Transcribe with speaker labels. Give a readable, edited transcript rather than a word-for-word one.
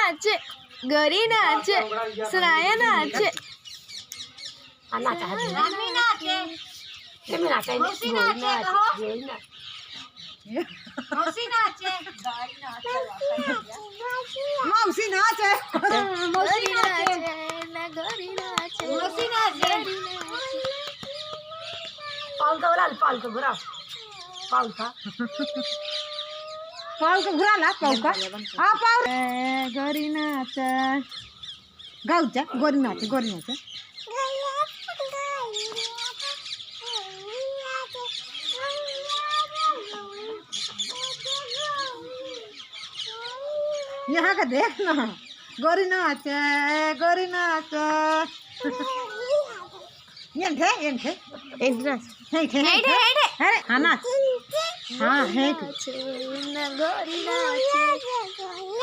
Speaker 1: नाचे गरी नाचे सराया नाचे
Speaker 2: नाचा है मम्मी नाचे मम्मी नाचे मौसी नाचे मौसी नाचे मौसी नाचे
Speaker 1: मौसी नाचे ना गरी नाचे
Speaker 2: मौसी नाचे पाउल का बोला पाउल का घुरा पाउल का घुरा ला पाउल का हाँ पाउल
Speaker 1: गरी नाचे
Speaker 2: गाउचा गोरी नाचे यहाँ का देख ना गोरी नाचे ये थे
Speaker 1: इंद्रस
Speaker 2: हे हाँ ना हाँ है
Speaker 1: ना गरी नाचे